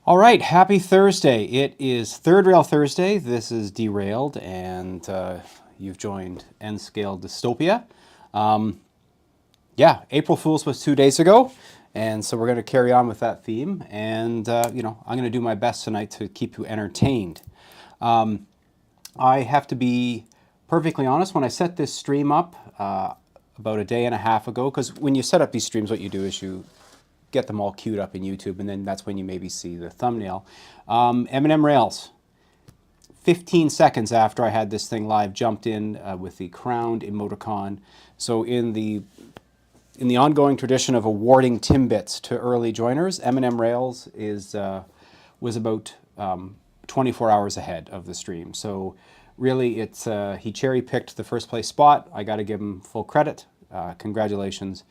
All right, happy Thursday. It is Third Rail Thursday. This is Derailed, and you've joined N Scale Dystopia. Um, yeah, April Fool's was 2 days ago, and so we're going to carry on with that theme. And, I'm going to do my best tonight to keep you entertained. I have to be perfectly honest, when I set this stream up about a day and a half ago, because when you set up these streams, what you do is you get them all queued up in YouTube, and then that's when you maybe see the thumbnail. M&M Rails, 15 seconds after I had this thing live, jumped in with the crowned emoticon. So in the ongoing tradition of awarding Timbits to early joiners, M&M Rails was about 24 hours ahead of the stream. So really, he cherry picked the first place spot. I got to give him full credit. Congratulations,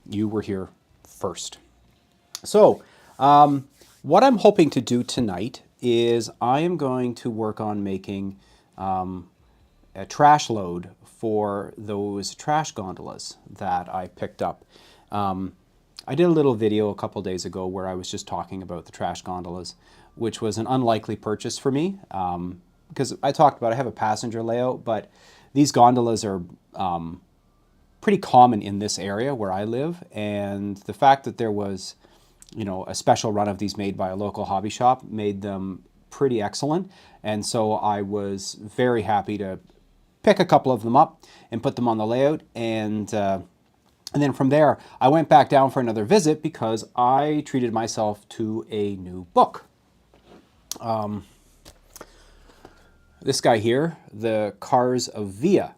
you were here first. So, what I'm hoping to do tonight is I am going to work on making a trash load for those trash gondolas that I picked up. I did a little video a couple days ago where I was just talking about the trash gondolas, which was an unlikely purchase for me because I talked about I have a passenger layout, but these gondolas are pretty common in this area where I live, and the fact that there was, a special run of these made by a local hobby shop made them pretty excellent, and so I was very happy to pick a couple of them up and put them on the layout, and then from there I went back down for another visit because I treated myself to a new book. This guy here, The Cars of Via.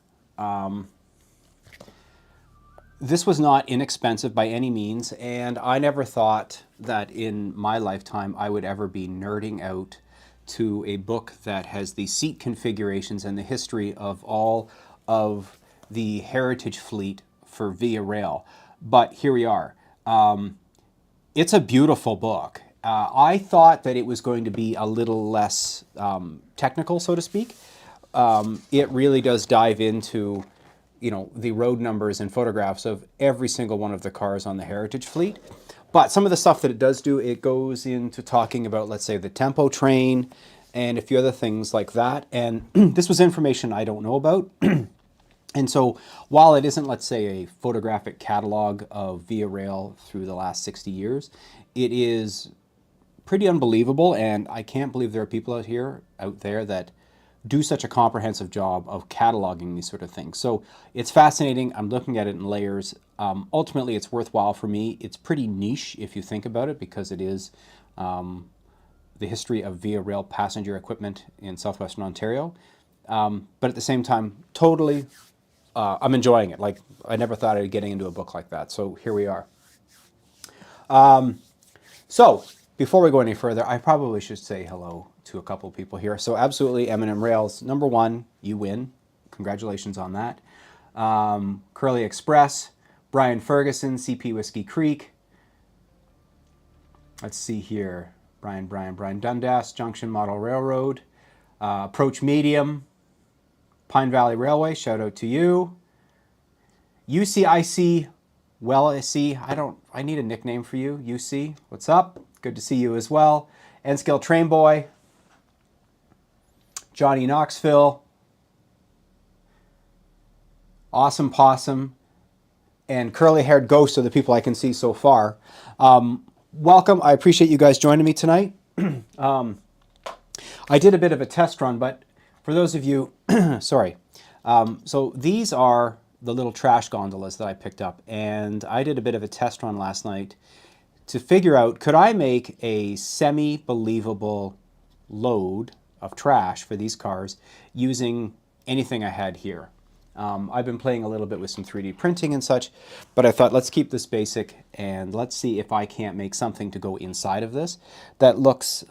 This was not inexpensive by any means, and I never thought that in my lifetime I would ever be nerding out to a book that has the seat configurations and the history of all of the heritage fleet for Via Rail. But here we are. It's a beautiful book. I thought that it was going to be a little less technical, so to speak. It really does dive into the road numbers and photographs of every single one of the cars on the heritage fleet. But some of the stuff that it does do, it goes into talking about, let's say, the tempo train and a few other things like that. And this was information I don't know about. And so while it isn't, let's say, a photographic catalog of Via Rail through the last 60 years, it is pretty unbelievable. And I can't believe there are people out there that do such a comprehensive job of cataloging these sort of things. So it's fascinating. I'm looking at it in layers. Ultimately, it's worthwhile for me. It's pretty niche if you think about it, because it is the history of Via Rail passenger equipment in southwestern Ontario. But at the same time, totally, I'm enjoying it. Like, I never thought I'd be getting into a book like that. So here we are. So before we go any further, I probably should say hello to a couple of people here. So absolutely, M&M Rails, number one, you win. Congratulations on that. Curly Express, Brian Ferguson, CP Whiskey Creek. Let's see here. Brian Dundas, Junction Model Railroad. Approach Medium, Pine Valley Railway, shout out to you. UCIC, well, I need a nickname for you. UC, what's up? Good to see you as well. N Scale Train Boy, Johnny Knoxville, Awesome Possum, and Curly Haired Ghost are the people I can see so far. Welcome. I appreciate you guys joining me tonight. I did a bit of a test run, but for those of you, sorry. So these are the little trash gondolas that I picked up, and I did a bit of a test run last night to figure out, could I make a semi-believable load of trash for these cars using anything I had here. I've been playing a little bit with some 3D printing and such, but I thought, let's keep this basic and let's see if I can't make something to go inside of this that looks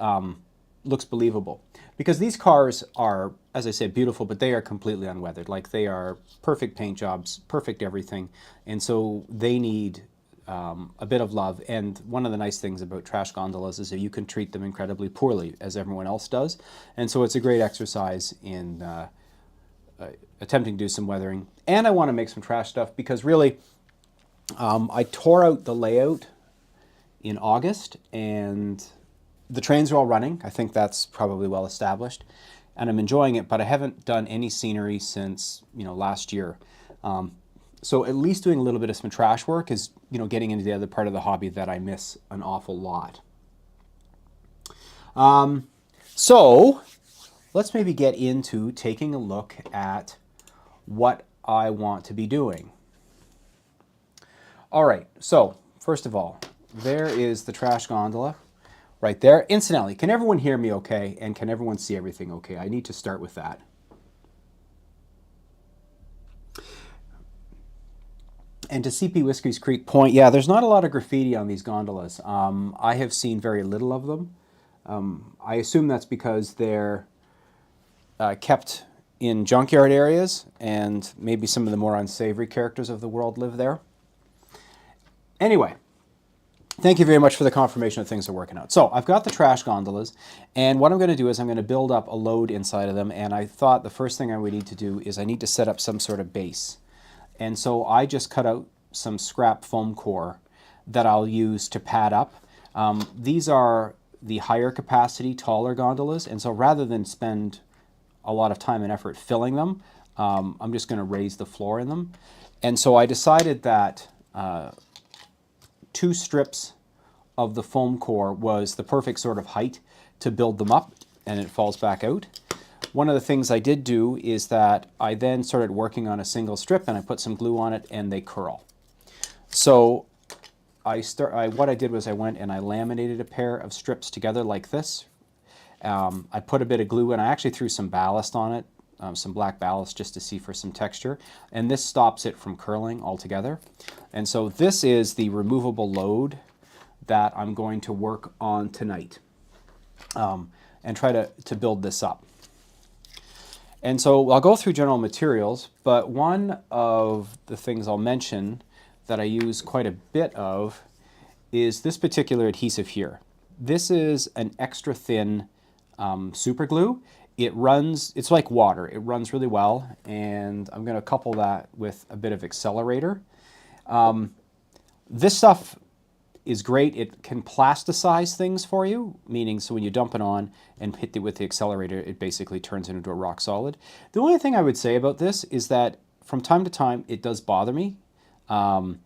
believable. Because these cars are, as I said, beautiful, but they are completely unweathered. Like, they are perfect paint jobs, perfect everything, and so they need a bit of love. And one of the nice things about trash gondolas is that you can treat them incredibly poorly, as everyone else does. And so it's a great exercise in attempting to do some weathering. And I want to make some trash stuff because really, I tore out the layout in August, and The trains are all running. I think that's probably well established. And I'm enjoying it, but I haven't done any scenery since, last year. So at least doing a little bit of some trash work is, getting into the other part of the hobby that I miss an awful lot. So let's maybe get into taking a look at what I want to be doing. All right, so first of all, there is the trash gondola right there. Incidentally, can everyone hear me okay? And can everyone see everything okay? I need to start with that. And to CP Whiskey's Creek point, yeah, there's not a lot of graffiti on these gondolas. I have seen very little of them. I assume that's because they're kept in junkyard areas, and maybe some of the more unsavory characters of the world live there. Anyway, thank you very much for the confirmation that things are working out. So I've got the trash gondolas, and what I'm going to do is I'm going to build up a load inside of them, and I thought the first thing I would need to do is I need to set up some sort of base. And so I just cut out some scrap foam core that I'll use to pad up. These are the higher capacity, taller gondolas, and so rather than spend a lot of time and effort filling them, I'm just going to raise the floor in them. And so I decided that 2 strips of the foam core was the perfect sort of height to build them up, and it falls back out. One of the things I did do is that I then started working on a single strip, and I put some glue on it, and they curl. So what I did was I went and I laminated a pair of strips together like this. I put a bit of glue, and I actually threw some ballast on it, some black ballast just to see for some texture, and this stops it from curling altogether. And so this is the removable load that I'm going to work on tonight, and try to build this up. And so I'll go through general materials, but one of the things I'll mention that I use quite a bit of is this particular adhesive here. This is an extra thin super glue. It's like water. It runs really well, and I'm going to couple that with a bit of accelerator. This stuff is great. It can plasticize things for you, meaning so when you dump it on and hit it with the accelerator, it basically turns it into a rock solid. The only thing I would say about this is that from time to time it does bother me. And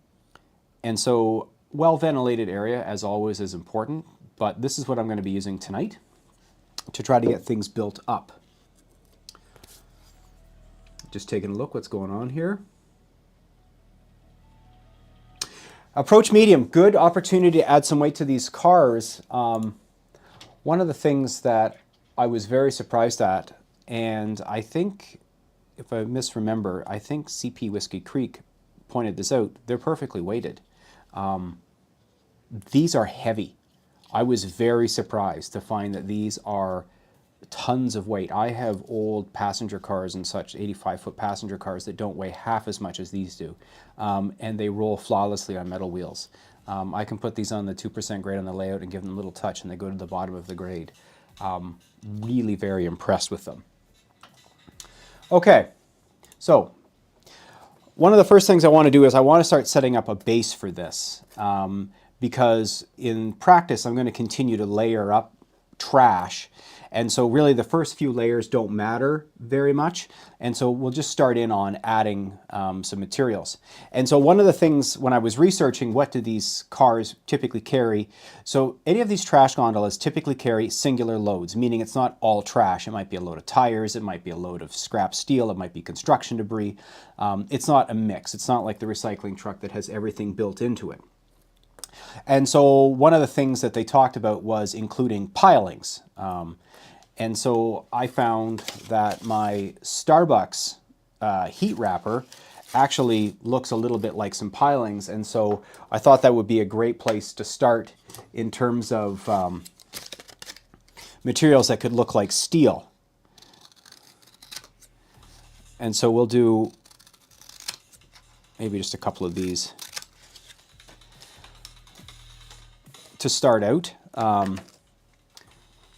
so well-ventilated area, as always, is important, but this is what I'm going to be using tonight to try to get things built up. Just taking a look what's going on here. Approach medium, good opportunity to add some weight to these cars. One of the things that I was very surprised at, and I think, if I misremember, I think CP Whiskey Creek pointed this out, they're perfectly weighted. These are heavy. I was very surprised to find that these are tons of weight. I have old passenger cars and such, 85-foot passenger cars that don't weigh half as much as these do, and they roll flawlessly on metal wheels. I can put these on the 2% grade on the layout and give them a little touch, and they go to the bottom of the grade. Really very impressed with them. Okay, so one of the first things I want to do is I want to start setting up a base for this, because in practice I'm going to continue to layer up trash, and so really the first few layers don't matter very much, and so we'll just start in on adding some materials. And so one of the things when I was researching what do these cars typically carry, so any of these trash gondolas typically carry singular loads, meaning it's not all trash. It might be a load of tires, it might be a load of scrap steel, it might be construction debris. It's not a mix. It's not like the recycling truck that has everything built into it. And so one of the things that they talked about was including pilings. And so I found that my Starbucks heat wrapper actually looks a little bit like some pilings. And so I thought that would be a great place to start in terms of materials that could look like steel. And so we'll do maybe just a couple of these to start out.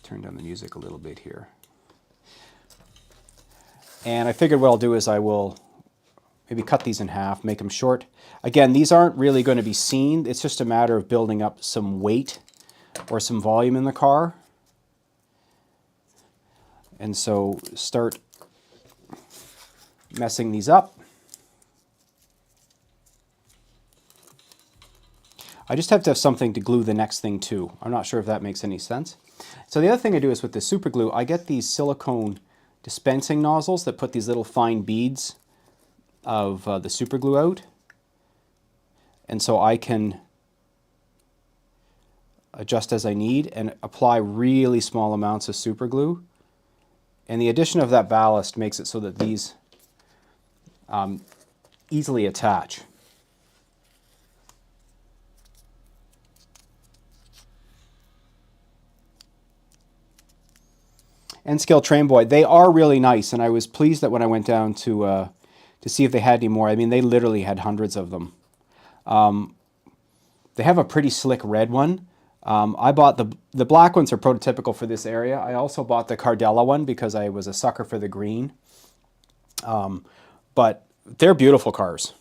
Turn down the music a little bit here. And I figured what I'll do is I will maybe cut these in half, make them short. Again, these aren't really going to be seen. It's just a matter of building up some weight or some volume in the car. And so start messing these up. I just have to have something to glue the next thing to. I'm not sure if that makes any sense. So the other thing I do is with the super glue, I get these silicone dispensing nozzles that put these little fine beads of the super glue out. And so I can adjust as I need and apply really small amounts of super glue. And the addition of that ballast makes it so that these easily attach. N Scale Train Boy, they are really nice, and I was pleased that when I went down to see if they had any more. I mean, they literally had hundreds of them. They have a pretty slick red one. I bought the black ones are prototypical for this area. I also bought the Cardella one because I was a sucker for the green. But they're beautiful cars.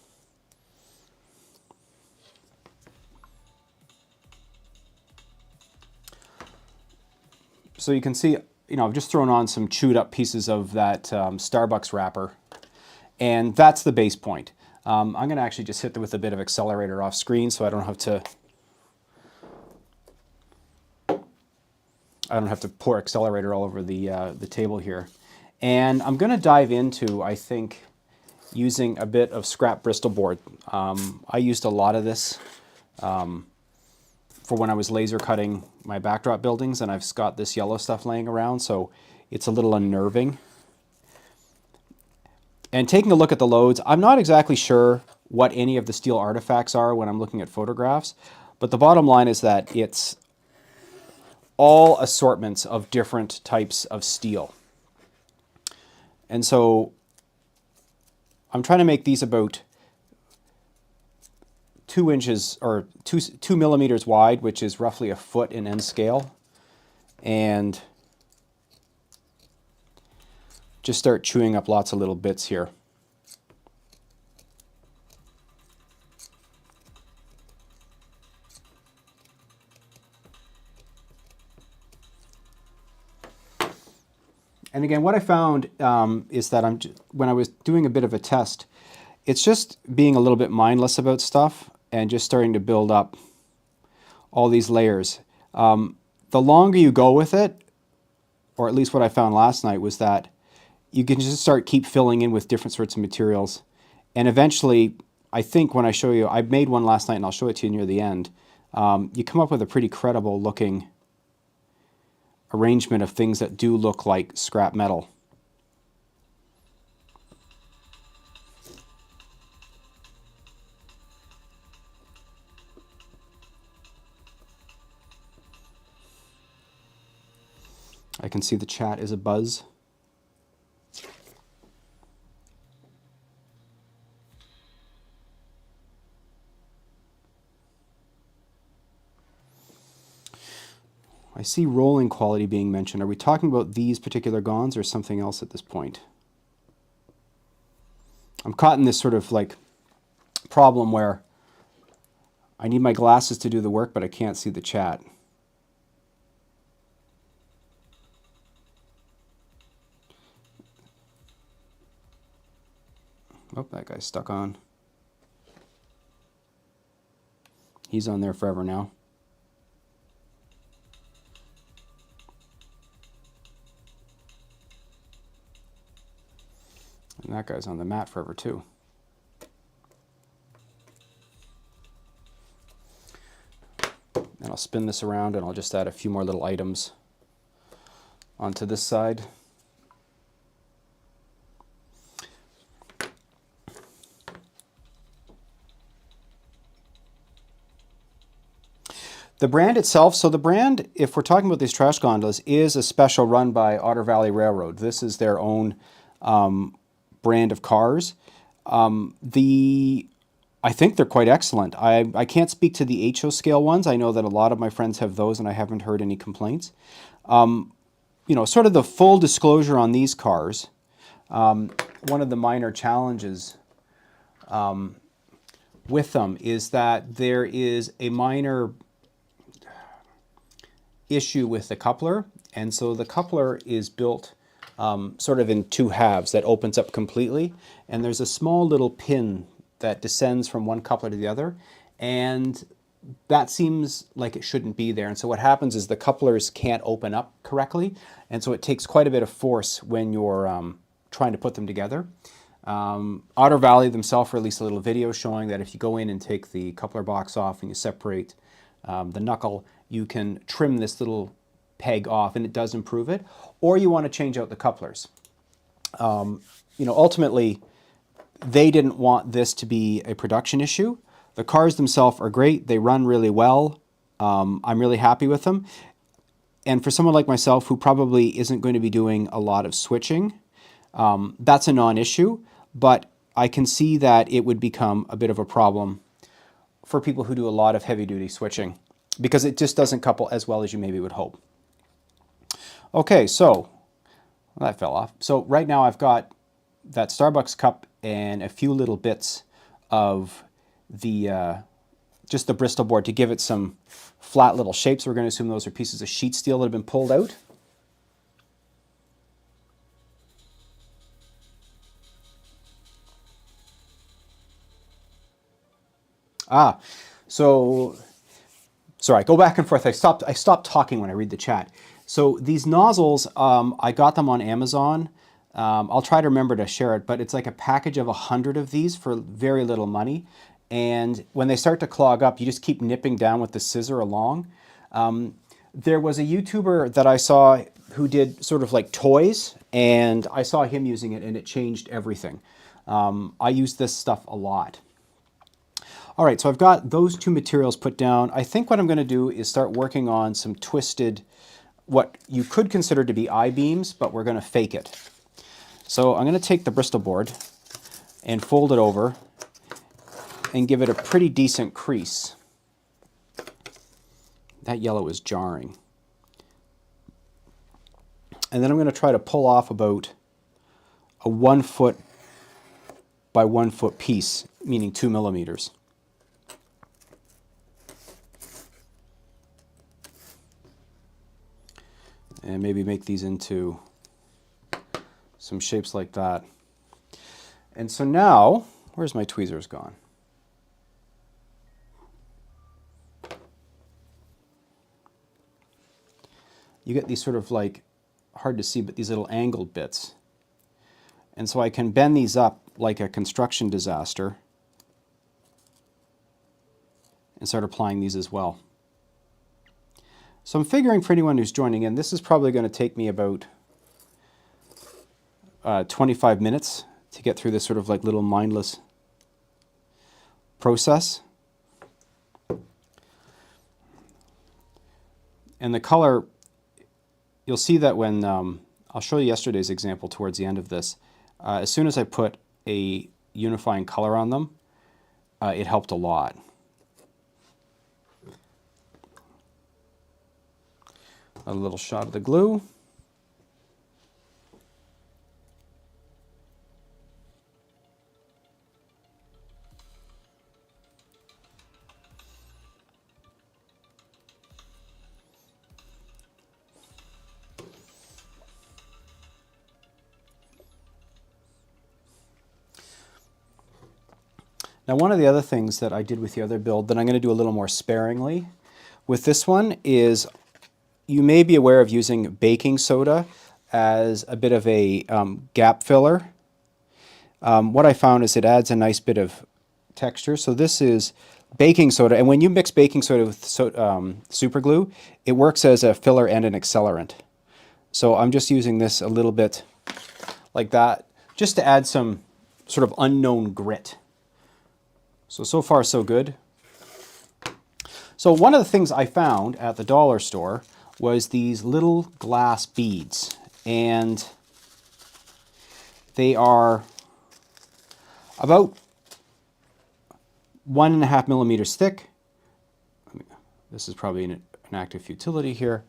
So you can see, you know, I've just thrown on some chewed up pieces of that Starbucks wrapper, and that's the base point. I'm going to actually just hit it with a bit of accelerator off screen so I don't have to pour accelerator all over the table here. And I'm going to dive into, I think, using a bit of scrap Bristol board. I used a lot of this for when I was laser cutting my backdrop buildings, and I've got this yellow stuff laying around, so it's a little unnerving. And taking a look at the loads, I'm not exactly sure what any of the steel artifacts are when I'm looking at photographs, but the bottom line is that it's all assortments of different types of steel. And so I'm trying to make these about 2 inches or 2 millimeters wide, which is roughly a foot in N scale, and just start chewing up lots of little bits here. And again, what I found is that when I was doing a bit of a test, it's just being a little bit mindless about stuff and just starting to build up all these layers. The longer you go with it, or at least what I found last night, was that you can just keep filling in with different sorts of materials. And eventually, I think when I show you, I made one last night and I'll show it to you near the end, you come up with a pretty credible looking arrangement of things that do look like scrap metal. I can see the chat is abuzz. I see rolling quality being mentioned. Are we talking about these particular gonds or something else at this point? I'm caught in this sort of like problem where I need my glasses to do the work, but I can't see the chat. Oh, that guy's stuck on. He's on there forever now. And that guy's on the mat forever too. And I'll spin this around and I'll just add a few more little items onto this side. The brand itself, so the brand, if we're talking about these trash gondolas, is a special run by Otter Valley Railroad. This is their own brand of cars. I think they're quite excellent. I can't speak to the HO scale ones. I know that a lot of my friends have those and I haven't heard any complaints. You know, sort of the full disclosure on these cars, one of the minor challenges with them is that there is a minor issue with the coupler, and so the coupler is built sort of in two halves that opens up completely. And there's a small little pin that descends from one coupler to the other. And that seems like it shouldn't be there. And so what happens is the couplers can't open up correctly. And so it takes quite a bit of force when you're trying to put them together. Otter Valley themselves released a little video showing that if you go in and take the coupler box off and you separate the knuckle, you can trim this little peg off and it does improve it. Or you want to change out the couplers. Ultimately, they didn't want this to be a production issue. The cars themselves are great. They run really well. I'm really happy with them. And for someone like myself who probably isn't going to be doing a lot of switching, that's a non-issue. But I can see that it would become a bit of a problem for people who do a lot of heavy-duty switching because it just doesn't couple as well as you maybe would hope. Okay, so that fell off. So right now I've got that Starbucks cup and a few little bits of the just the Bristol board to give it some flat little shapes. We're going to assume those are pieces of sheet steel that have been pulled out. So sorry, go back and forth. I stopped talking when I read the chat. So these nozzles, I got them on Amazon. I'll try to remember to share it, but it's like a package of 100 of these for very little money. And when they start to clog up, you just keep nipping down with the scissor along. There was a YouTuber that I saw who did sort of like toys, and I saw him using it and it changed everything. I use this stuff a lot. All right, so I've got those two materials put down. I think what I'm going to do is start working on some twisted, what you could consider to be I-beams, but we're going to fake it. So I'm going to take the Bristol board and fold it over and give it a pretty decent crease. That yellow is jarring. And then I'm going to try to pull off about a 1 foot by 1 foot piece, meaning 2 millimeters. And maybe make these into some shapes like that. And so now, where's my tweezers gone? You get these sort of like, hard to see, but these little angled bits. And so I can bend these up like a construction disaster and start applying these as well. So I'm figuring for anyone who's joining in, this is probably going to take me about 25 minutes to get through this sort of like little mindless process. And the color, you'll see that when, I'll show you yesterday's example towards the end of this, as soon as I put a unifying color on them, it helped a lot. A little shot of the glue. Now, one of the other things that I did with the other build that I'm going to do a little more sparingly with this one is you may be aware of using baking soda as a bit of a gap filler. What I found is it adds a nice bit of texture. So this is baking soda, and when you mix baking soda with super glue, it works as a filler and an accelerant. So I'm just using this a little bit like that, just to add some sort of unknown grit. So far so good. So one of the things I found at the dollar store was these little glass beads, and they are about 1.5 millimeters thick. This is probably an active futility here.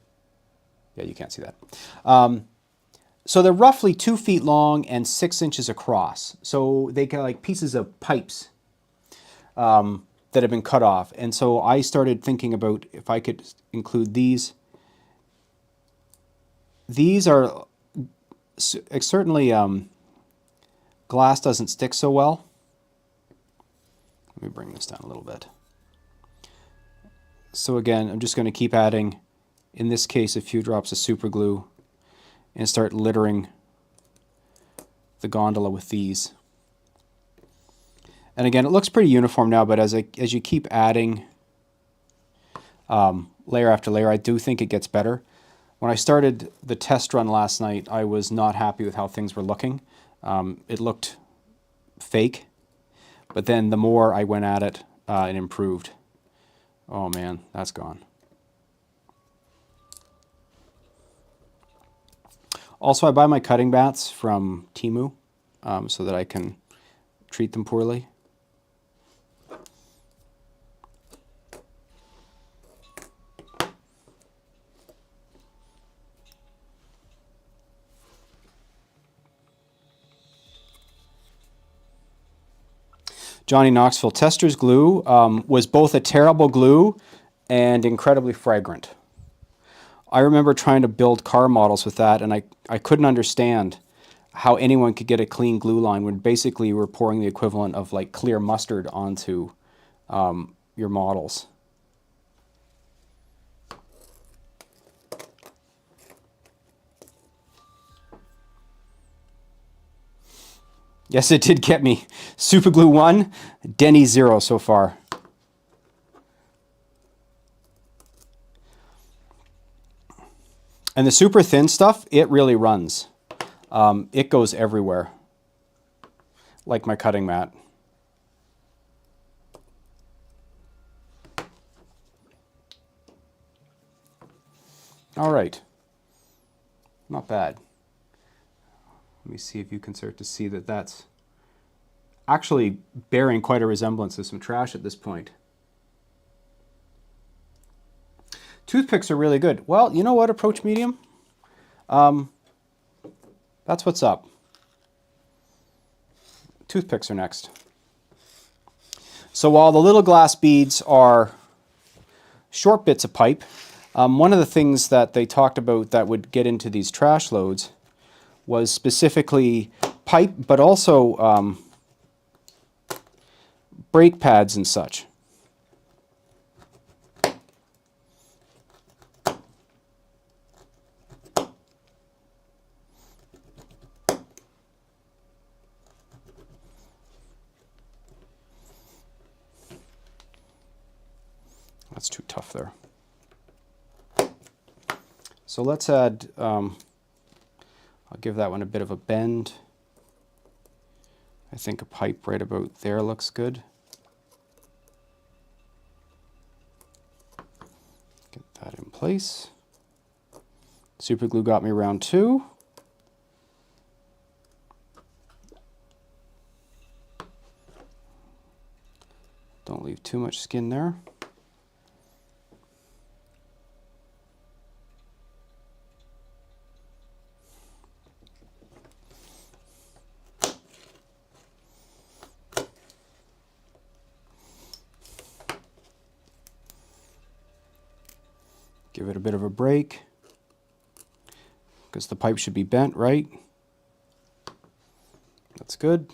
Yeah, you can't see that. So they're roughly 2 feet long and 6 inches across. So they can like pieces of pipes that have been cut off. And so I started thinking about if I could include these. These are certainly glass doesn't stick so well. Let me bring this down a little bit. So again, I'm just going to keep adding, in this case, a few drops of super glue and start littering the gondola with these. And again, it looks pretty uniform now, but as you keep adding layer after layer, I do think it gets better. When I started the test run last night, I was not happy with how things were looking. It looked fake, but then the more I went at it, it improved. Oh man, that's gone. Also, I buy my cutting mats from Temu so that I can treat them poorly. Johnny Knoxville, Tester's glue was both a terrible glue and incredibly fragrant. I remember trying to build car models with that, and I couldn't understand how anyone could get a clean glue line when basically you were pouring the equivalent of like clear mustard onto your models. Yes, it did get me. Super glue 1, Denny 0 so far. And the super thin stuff, it really runs. It goes everywhere, like my cutting mat. All right, not bad. Let me see if you can start to see that that's actually bearing quite a resemblance to some trash at this point. Toothpicks are really good. Well, you know what, Approach Medium? That's what's up. Toothpicks are next. So while the little glass beads are short bits of pipe, one of the things that they talked about that would get into these trash loads was specifically pipe, but also brake pads and such. That's too tough there. So let's add, I'll give that one a bit of a bend. I think a pipe right about there looks good. Get that in place. Super glue got me around 2. Don't leave too much skin there. Give it a bit of a break, because the pipe should be bent, right? That's good.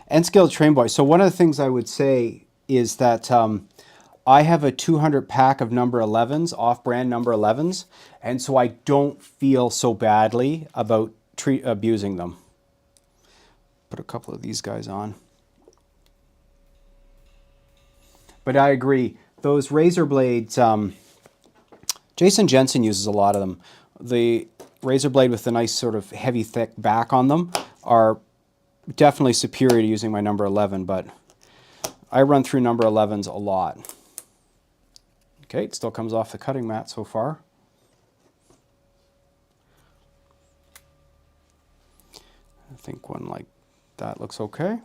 N Scale Train Boy. So one of the things I would say is that I have a 200 pack of number 11s, off-brand number 11s, and so I don't feel so badly about abusing them. Put a couple of these guys on. But I agree, those razor blades, Jason Jensen uses a lot of them. The razor blade with the nice sort of heavy, thick back on them are definitely superior to using my number 11, but I run through number 11s a lot. Okay, it still comes off the cutting mat so far. I think one like that looks okay.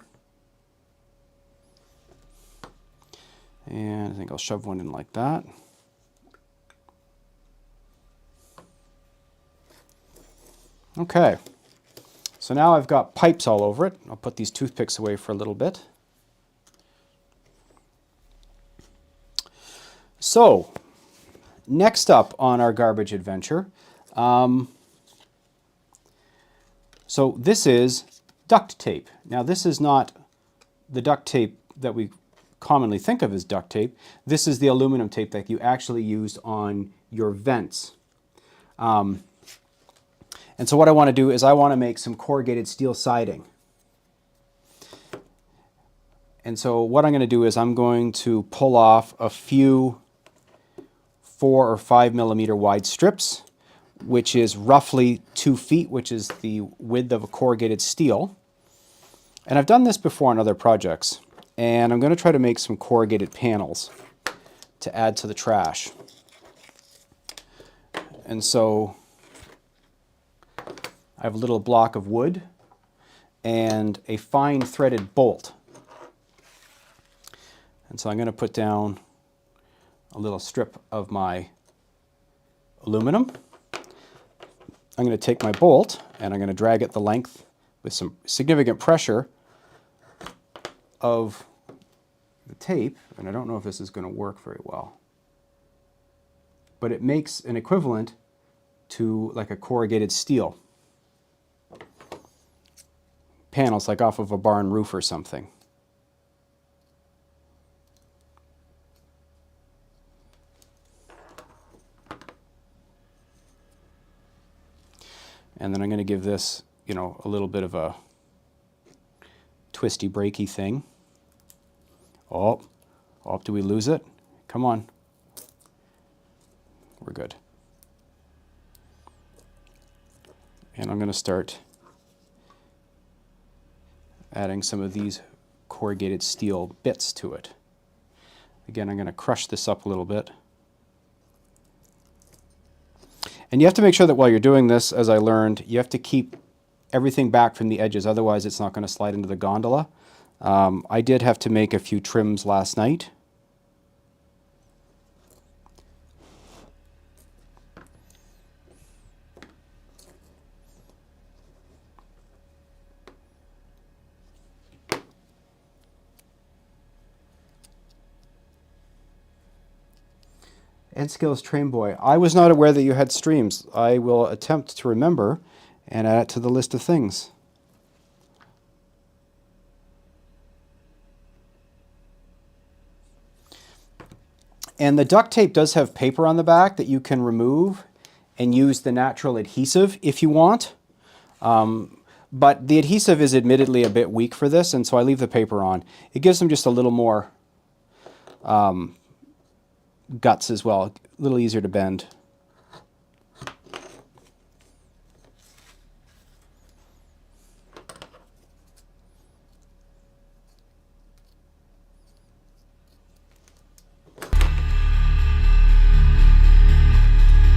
And I think I'll shove one in like that. Okay, so now I've got pipes all over it. I'll put these toothpicks away for a little bit. So, next up on our garbage adventure, so this is duct tape. Now this is not the duct tape that we commonly think of as duct tape. This is the aluminum tape that you actually use on your vents. And so what I want to do is I want to make some corrugated steel siding. And so what I'm going to do is I'm going to pull off a few 4 or 5 millimeter wide strips, which is roughly 2 feet, which is the width of a corrugated steel. And I've done this before on other projects. And I'm going to try to make some corrugated panels to add to the trash. And so I have a little block of wood and a fine threaded bolt. And so I'm going to put down a little strip of my aluminum. I'm going to take my bolt and I'm going to drag it the length with some significant pressure of the tape. And I don't know if this is going to work very well, but it makes an equivalent to like a corrugated steel panels, like off of a barn roof or something. And then I'm going to give this, you know, a little bit of a twisty breaky thing. Oh, do we lose it? Come on. We're good. And I'm going to start adding some of these corrugated steel bits to it. Again, I'm going to crush this up a little bit. And you have to make sure that while you're doing this, as I learned, you have to keep everything back from the edges, otherwise it's not going to slide into the gondola. I did have to make a few trims last night. N Scale's Train Boy. I was not aware that you had streams. I will attempt to remember and add it to the list of things. And the duct tape does have paper on the back that you can remove and use the natural adhesive if you want. But the adhesive is admittedly a bit weak for this, and so I leave the paper on. It gives them just a little more guts as well, a little easier to bend.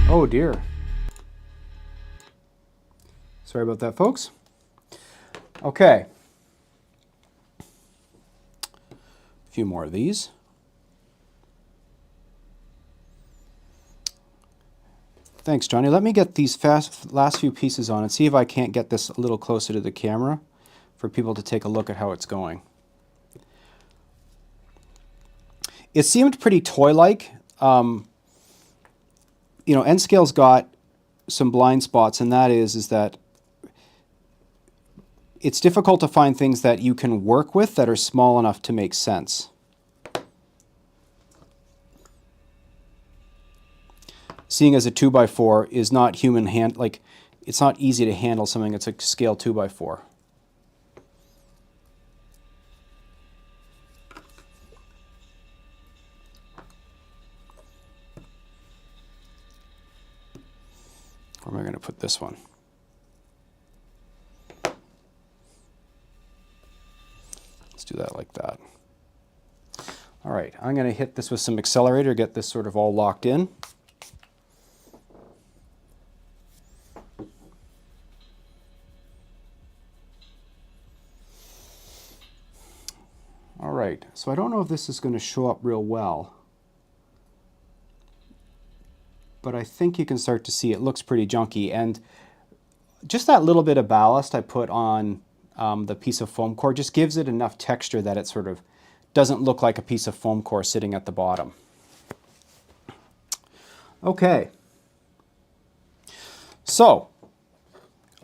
Oh dear. Sorry about that, folks. Okay. A few more of these. Thanks, Johnny. Let me get these last few pieces on and see if I can't get this a little closer to the camera for people to take a look at how it's going. It seemed pretty toy-like. You know, N Scale's got some blind spots, and that is that it's difficult to find things that you can work with that are small enough to make sense. Seeing as a 2x4 is not human hand, like it's not easy to handle something that's a scale 2x4. Where am I going to put this one? Let's do that like that. All right, I'm going to hit this with some accelerator, get this sort of all locked in. All right, so I don't know if this is going to show up real well, but I think you can start to see it looks pretty junky. And just that little bit of ballast I put on the piece of foam core just gives it enough texture that it sort of doesn't look like a piece of foam core sitting at the bottom. Okay. So,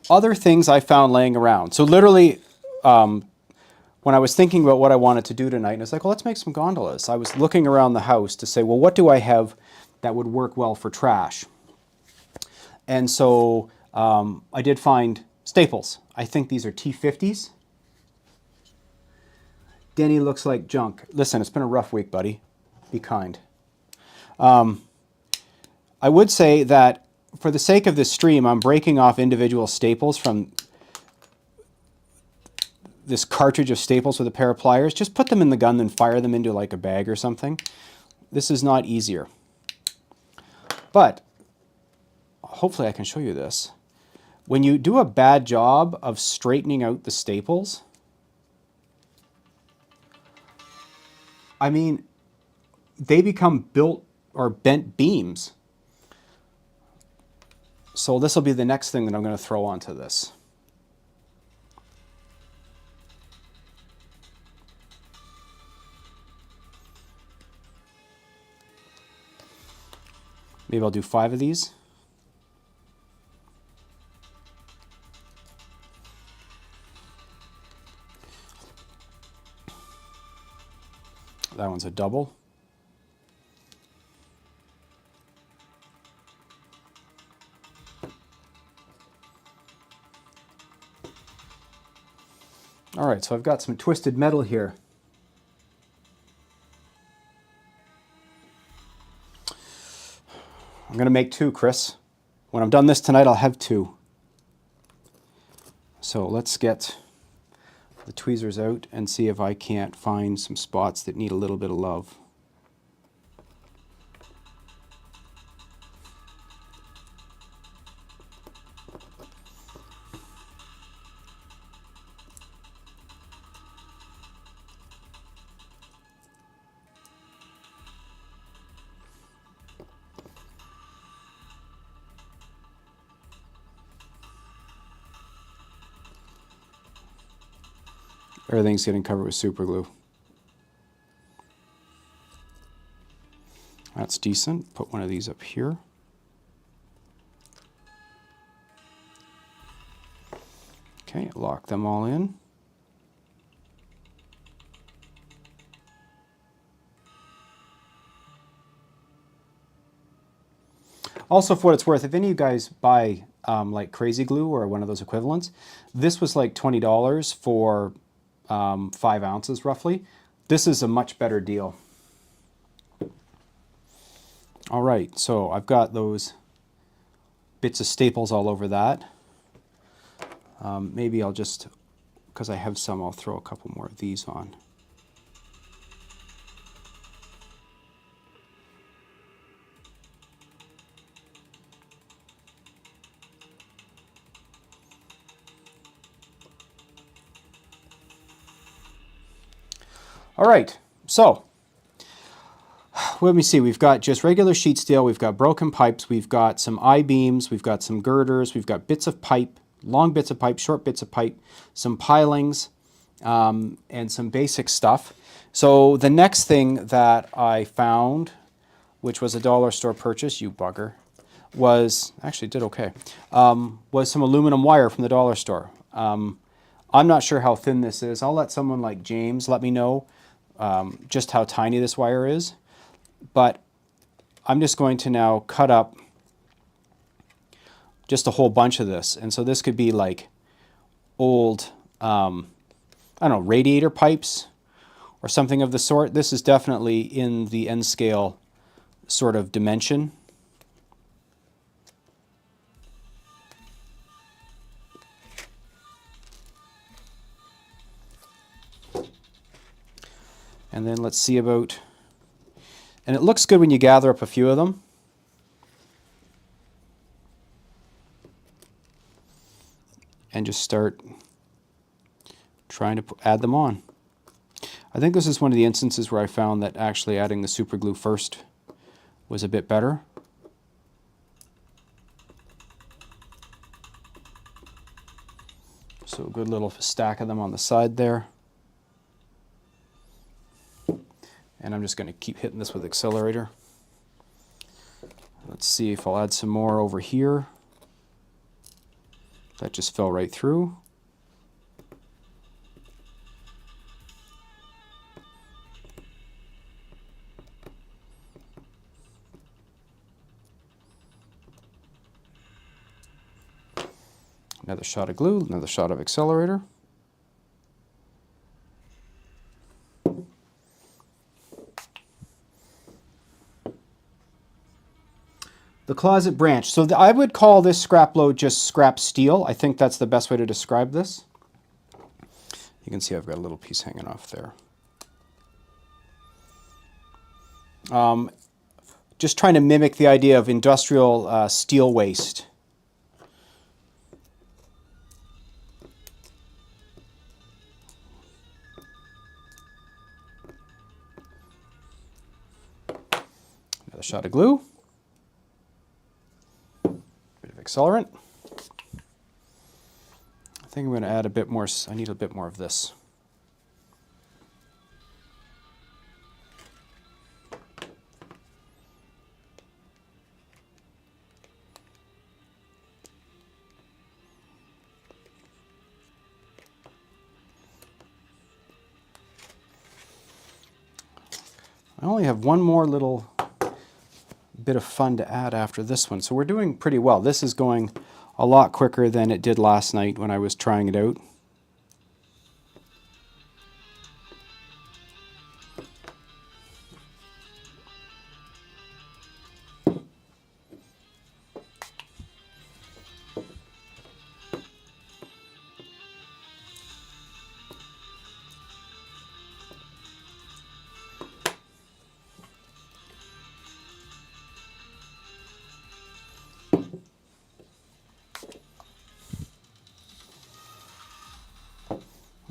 other things I found laying around. So literally, when I was thinking about what I wanted to do tonight, and I was like, well, let's make some gondolas. I was looking around the house to say, well, what do I have that would work well for trash? And so I did find staples. I think these are T50s. Denny looks like junk. Listen, it's been a rough week, buddy. Be kind. I would say that for the sake of this stream, I'm breaking off individual staples from this cartridge of staples with a pair of pliers. Just put them in the gun, then fire them into like a bag or something. This is not easier. But hopefully I can show you this. When you do a bad job of straightening out the staples, I mean, they become built or bent beams. So this will be the next thing that I'm going to throw onto this. Maybe I'll do 5 of these. That one's a double. All right, so I've got some twisted metal here. I'm going to make 2, Kris. When I'm done this tonight, I'll have 2. So let's get the tweezers out and see if I can't find some spots that need a little bit of love. Everything's getting covered with super glue. That's decent. Put one of these up here. Okay, lock them all in. Also, for what it's worth, if any of you guys buy like Crazy Glue or one of those equivalents, this was like $20 for 5 ounces roughly. This is a much better deal. All right, so I've got those bits of staples all over that. Maybe I'll just, because I have some, I'll throw a couple more of these on. All right, so let me see. We've got just regular sheet steel. We've got broken pipes. We've got some I-beams. We've got some girders. We've got bits of pipe, long bits of pipe, short bits of pipe, some pilings, and some basic stuff. So the next thing that I found, which was a dollar store purchase, you bugger, was, actually did okay, was some aluminum wire from the dollar store. I'm not sure how thin this is. I'll let someone like James let me know just how tiny this wire is. But I'm just going to now cut up just a whole bunch of this. And so this could be like old, I don't know, radiator pipes or something of the sort. This is definitely in the N scale sort of dimension. And then let's see about, and it looks good when you gather up a few of them. And just start trying to add them on. I think this is one of the instances where I found that actually adding the super glue first was a bit better. So a good little stack of them on the side there. And I'm just going to keep hitting this with accelerator. Let's see if I'll add some more over here. That just fell right through. Another shot of glue, another shot of accelerator. The closet branch. So I would call this scrap load just scrap steel. I think that's the best way to describe this. You can see I've got a little piece hanging off there. Just trying to mimic the idea of industrial steel waste. Another shot of glue. Bit of accelerant. I think I'm going to add a bit more. I need a bit more of this. I only have one more little bit of fun to add after this one. So we're doing pretty well. This is going a lot quicker than it did last night when I was trying it out.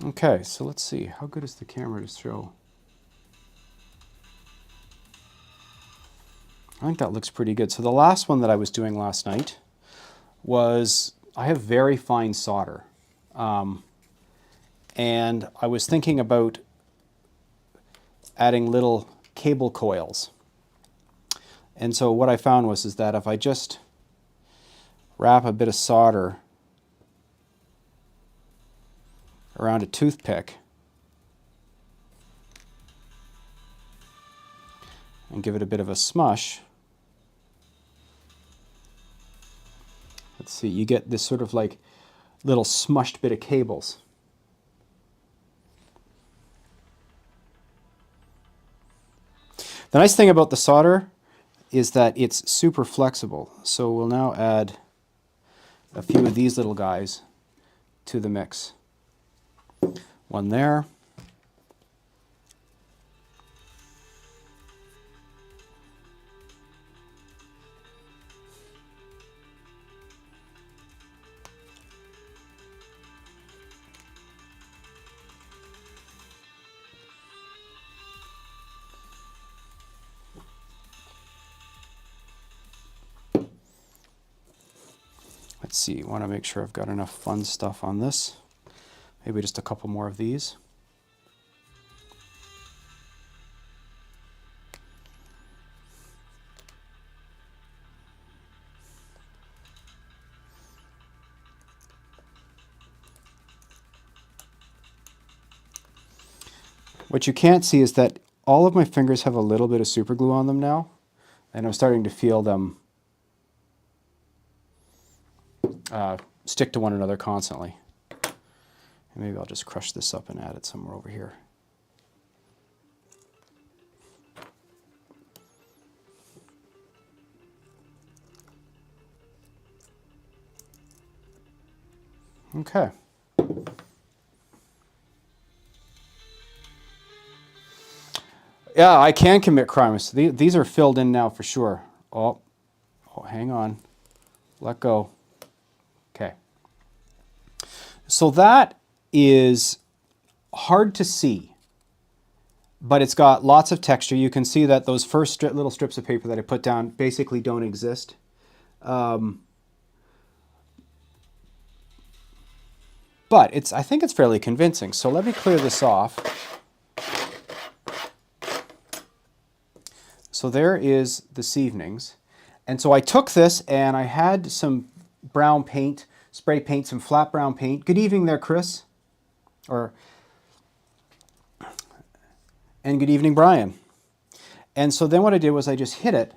Okay, so let's see. How good is the camera to show? I think that looks pretty good. So the last one that I was doing last night was, I have very fine solder. And I was thinking about adding little cable coils. And so what I found is that if I just wrap a bit of solder around a toothpick and give it a bit of a smush, let's see, you get this sort of like little smushed bit of cables. The nice thing about the solder is that it's super flexible. So we'll now add a few of these little guys to the mix. One there. Let's see, I want to make sure I've got enough fun stuff on this. Maybe just a couple more of these. What you can't see is that all of my fingers have a little bit of super glue on them now, and I'm starting to feel them stick to one another constantly. And maybe I'll just crush this up and add it somewhere over here. Okay. Yeah, I can commit crimes. These are filled in now for sure. Oh, hang on. Let go. Okay. So that is hard to see, but it's got lots of texture. You can see that those first little strips of paper that I put down basically don't exist. But I think it's fairly convincing. So let me clear this off. So there is this evening's. And so I took this and I had some brown paint, spray paint, some flat brown paint. Good evening there, Kris. And good evening, Brian. And so then what I did was I just hit it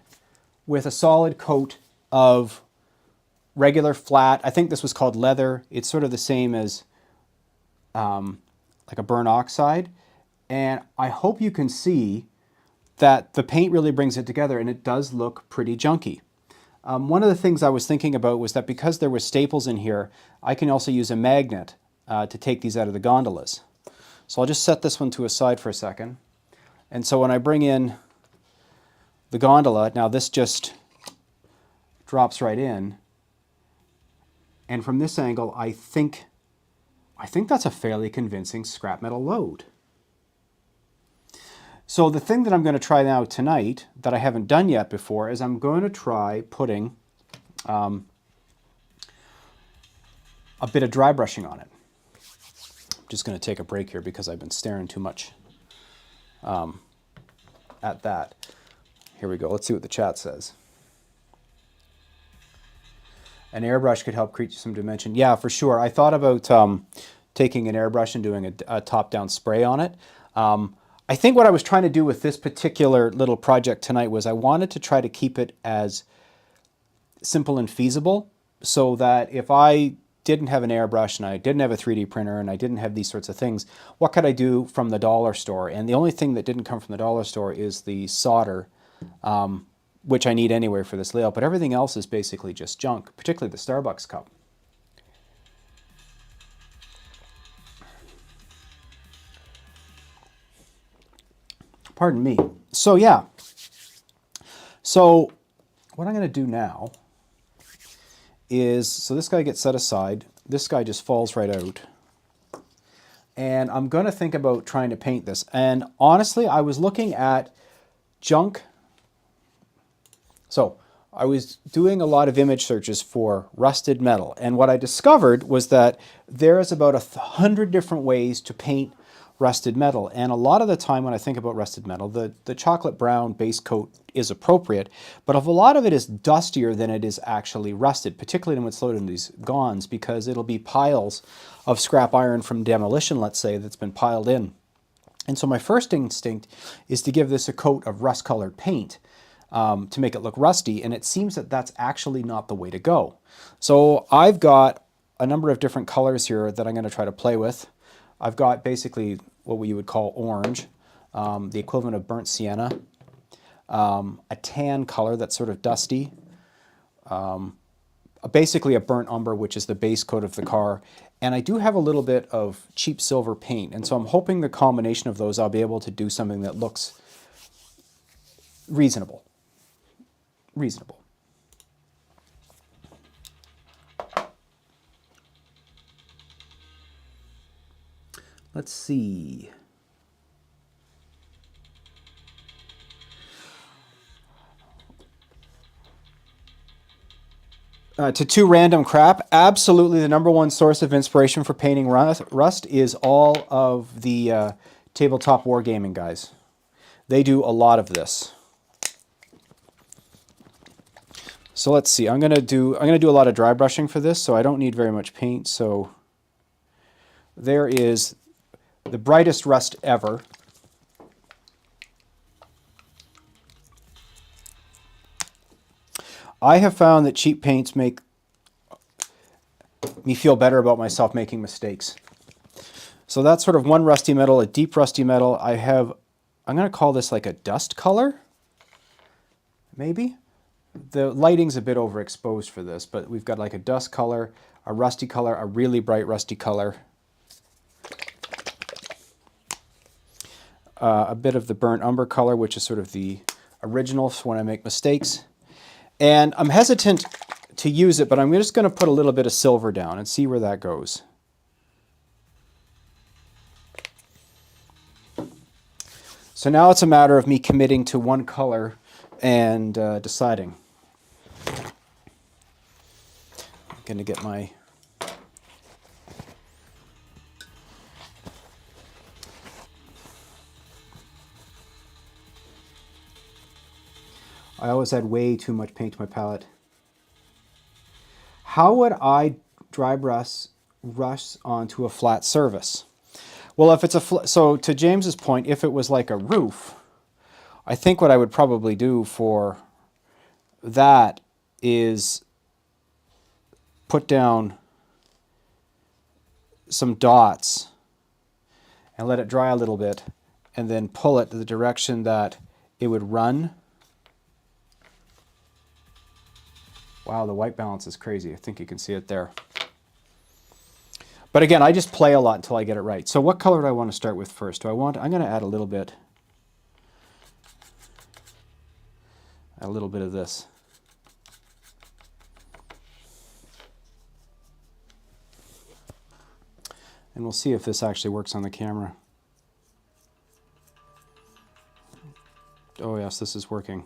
with a solid coat of regular flat. I think this was called leather. It's sort of the same as like a burnt oxide. And I hope you can see that the paint really brings it together, and it does look pretty junky. One of the things I was thinking about was that because there were staples in here, I can also use a magnet to take these out of the gondolas. So I'll just set this one to a side for a second. And so when I bring in the gondola, now this just drops right in. And from this angle, I think that's a fairly convincing scrap metal load. So the thing that I'm going to try now tonight, that I haven't done yet before, is I'm going to try putting a bit of dry brushing on it. I'm just going to take a break here because I've been staring too much at that. Here we go. Let's see what the chat says. An airbrush could help create some dimension. Yeah, for sure. I thought about taking an airbrush and doing a top-down spray on it. I think what I was trying to do with this particular little project tonight was I wanted to try to keep it as simple and feasible, so that if I didn't have an airbrush and I didn't have a 3D printer and I didn't have these sorts of things, what could I do from the dollar store? And the only thing that didn't come from the dollar store is the solder, which I need anyway for this layout, but everything else is basically just junk, particularly the Starbucks cup. Pardon me. So yeah. So what I'm going to do now is, so this guy gets set aside. This guy just falls right out. And I'm going to think about trying to paint this. And honestly, I was looking at junk. So I was doing a lot of image searches for rusted metal. And what I discovered was that there is about 100 different ways to paint rusted metal. And a lot of the time when I think about rusted metal, the chocolate brown base coat is appropriate, but a lot of it is dustier than it is actually rusted, particularly when it's loaded in these gonds, because it'll be piles of scrap iron from demolition, let's say, that's been piled in. And so my first instinct is to give this a coat of rust-colored paint to make it look rusty, and it seems that that's actually not the way to go. So I've got a number of different colors here that I'm going to try to play with. I've got basically what we would call orange, the equivalent of burnt sienna, a tan color that's sort of dusty, basically a burnt umber, which is the base coat of the car, and I do have a little bit of cheap silver paint, and so I'm hoping the combination of those I'll be able to do something that looks reasonable. Let's see. To two random crap, absolutely the number one source of inspiration for painting rust is all of the tabletop wargaming guys. They do a lot of this. So let's see. I'm gonna do a lot of dry brushing for this, so I don't need very much paint. So there is the brightest rust ever. I have found that cheap paints make me feel better about myself making mistakes. So that's sort of one rusty metal, a deep rusty metal. I'm going to call this like a dust color, maybe. The lighting's a bit overexposed for this, but we've got like a dust color, a rusty color, a really bright rusty color. A bit of the burnt umber color, which is sort of the original for when I make mistakes. And I'm hesitant to use it, but I'm just going to put a little bit of silver down and see where that goes. So now it's a matter of me committing to one color and deciding. I'm going to get my I always add way too much paint to my palette. How would I dry brush onto a flat surface? Well, if it's so to James's point, if it was like a roof, I think what I would probably do for that is put down some dots and let it dry a little bit, and then pull it to the direction that it would run. Wow, the white balance is crazy. I think you can see it there. But again, I just play a lot until I get it right. So what color do I want to start with first? I'm going to add a little bit of this. And we'll see if this actually works on the camera. Oh yes, this is working.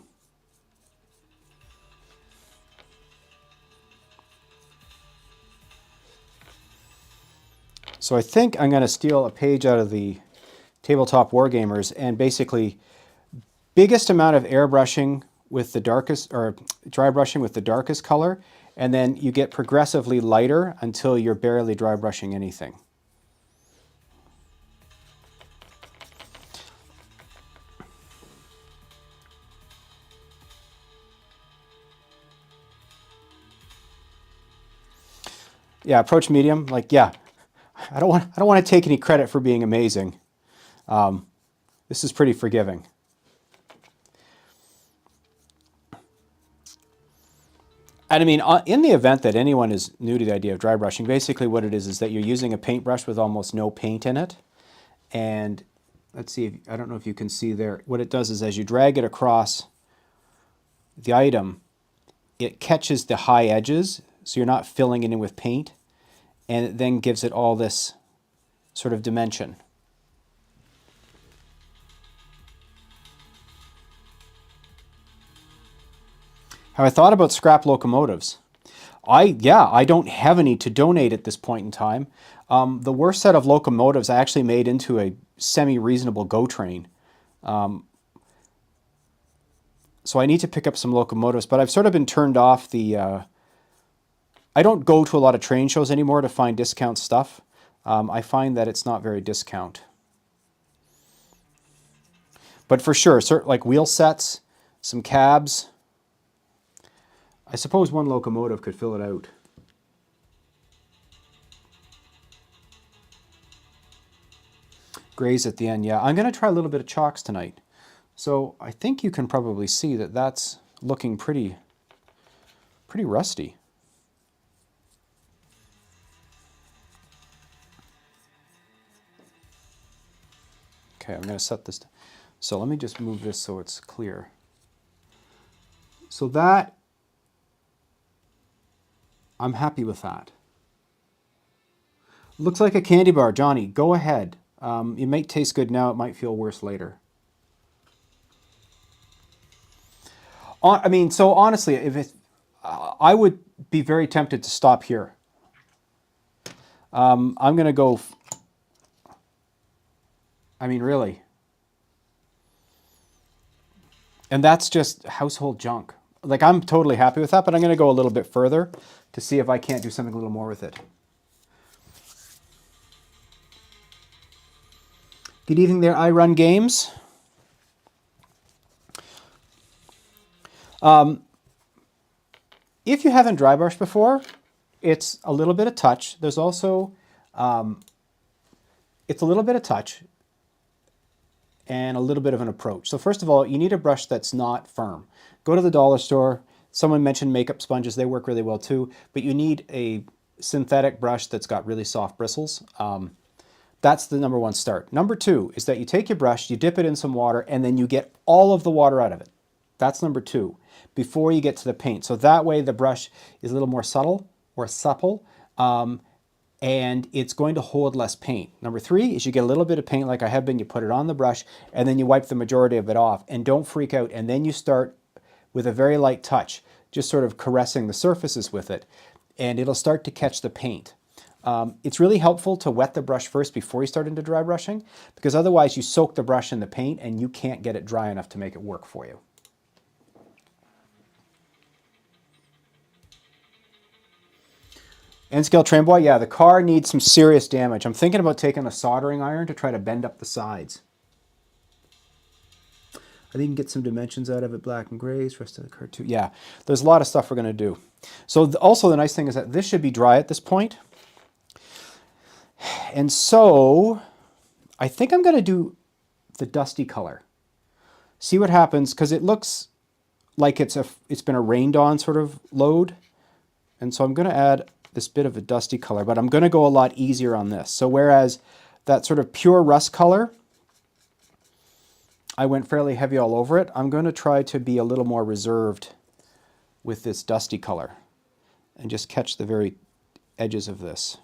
So I think I'm going to steal a page out of the Tabletop Wargamers and basically biggest amount of airbrushing with the darkest, or dry brushing with the darkest color, and then you get progressively lighter until you're barely dry brushing anything. Yeah, approach medium. Like, yeah, I don't want to take any credit for being amazing. This is pretty forgiving. And I mean, in the event that anyone is new to the idea of dry brushing, basically what it is that you're using a paintbrush with almost no paint in it. And let's see, I don't know if you can see there, what it does is as you drag it across the item, it catches the high edges, so you're not filling it in with paint, and it then gives it all this sort of dimension. Have I thought about scrap locomotives? I don't have any to donate at this point in time. The worst set of locomotives I actually made into a semi-reasonable GO train. So I need to pick up some locomotives, but I've sort of been turned off the... I don't go to a lot of train shows anymore to find discount stuff. I find that it's not very discount. But for sure, like wheel sets, some cabs. I suppose one locomotive could fill it out. Grays at the end, yeah. I'm going to try a little bit of chalks tonight. So I think you can probably see that that's looking pretty rusty. Okay, I'm going to set this. So let me just move this so it's clear. So that, I'm happy with that. Looks like a candy bar. Johnny, go ahead. It might taste good now. It might feel worse later. I mean, so honestly, if it, I would be very tempted to stop here. I'm going to go... I mean, really. And that's just household junk. Like, I'm totally happy with that, but I'm going to go a little bit further to see if I can't do something a little more with it. Good evening there, I Run Games. If you haven't dry brushed before, it's a little bit of touch. There's also, it's a little bit of touch and a little bit of an approach. So first of all, you need a brush that's not firm. Go to the dollar store. Someone mentioned makeup sponges. They work really well too, but you need a synthetic brush that's got really soft bristles. That's the number one start. Number two is that you take your brush, you dip it in some water, and then you get all of the water out of it. That's number two, before you get to the paint. So that way the brush is a little more subtle or supple, and it's going to hold less paint. Number three is you get a little bit of paint like I have been, you put it on the brush, and then you wipe the majority of it off. And don't freak out, and then you start with a very light touch, just sort of caressing the surfaces with it, and it'll start to catch the paint. It's really helpful to wet the brush first before you start into dry brushing, because otherwise you soak the brush in the paint and you can't get it dry enough to make it work for you. N Scale Train Boy, yeah, the car needs some serious damage. I'm thinking about taking a soldering iron to try to bend up the sides. I think you can get some dimensions out of it, black and grays, rest of the car too. Yeah, there's a lot of stuff we're going to do. So also the nice thing is that this should be dry at this point. And so I think I'm going to do the dusty color. See what happens, because it looks like it's been a rained on sort of load. And so I'm going to add this bit of a dusty color, but I'm going to go a lot easier on this. So whereas that sort of pure rust color, I went fairly heavy all over it, I'm going to try to be a little more reserved with this dusty color and just catch the very edges of this.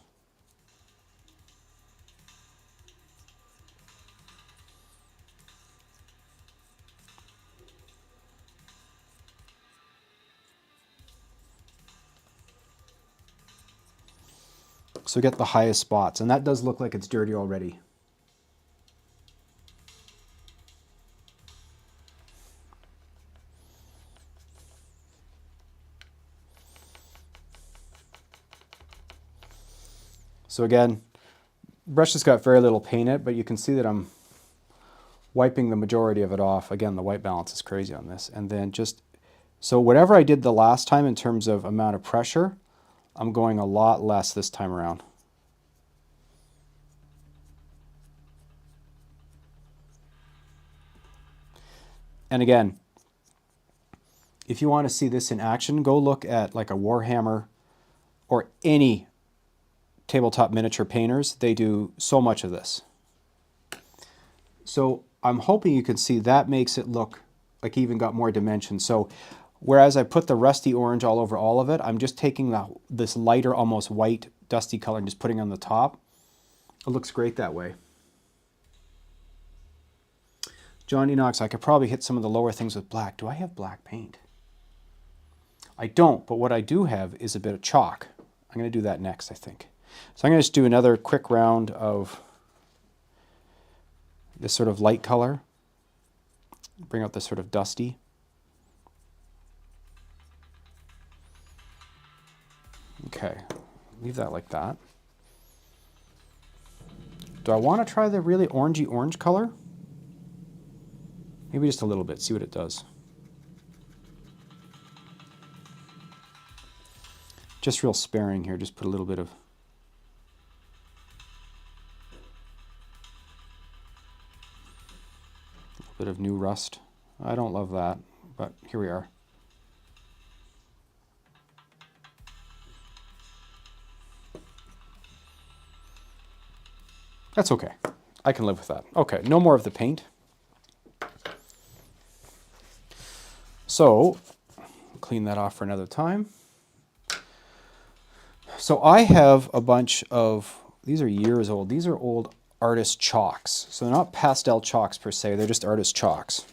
So get the highest spots, and that does look like it's dirty already. So again, brush has got very little paint in it, but you can see that I'm wiping the majority of it off. Again, the white balance is crazy on this. And then just, so whatever I did the last time in terms of amount of pressure, I'm going a lot less this time around. And again, if you want to see this in action, go look at like a Warhammer or any tabletop miniature painters. They do so much of this. So I'm hoping you can see that makes it look like even got more dimension. So whereas I put the rusty orange all over all of it, I'm just taking this lighter, almost white, dusty color and just putting it on the top. It looks great that way. Johnny Knox, I could probably hit some of the lower things with black. Do I have black paint? I don't, but what I do have is a bit of chalk. I'm going to do that next, I think. So I'm going to just do another quick round of this sort of light color. Bring out this sort of dusty. Okay, leave that like that. Do I want to try the really orangey orange color? Maybe just a little bit, see what it does. Just real sparing here, just put a little bit of new rust. I don't love that, but here we are. That's okay. I can live with that. Okay, no more of the paint. So, clean that off for another time. So I have a bunch of, these are years old, these are old artist chalks. So they're not pastel chalks per se, they're just artist chalks.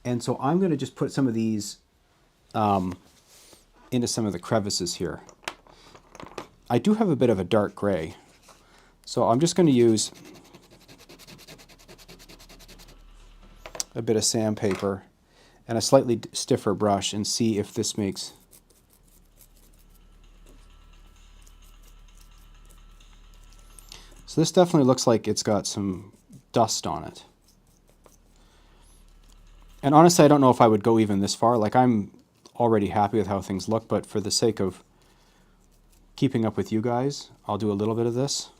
And so I'm going to just put some of these into some of the crevices here. I do have a bit of a dark gray, so I'm just going to use a bit of sandpaper and a slightly stiffer brush and see if this makes so this definitely looks like it's got some dust on it. And honestly, I don't know if I would go even this far. Like, I'm already happy with how things look, but for the sake of keeping up with you guys, I'll do a little bit of this.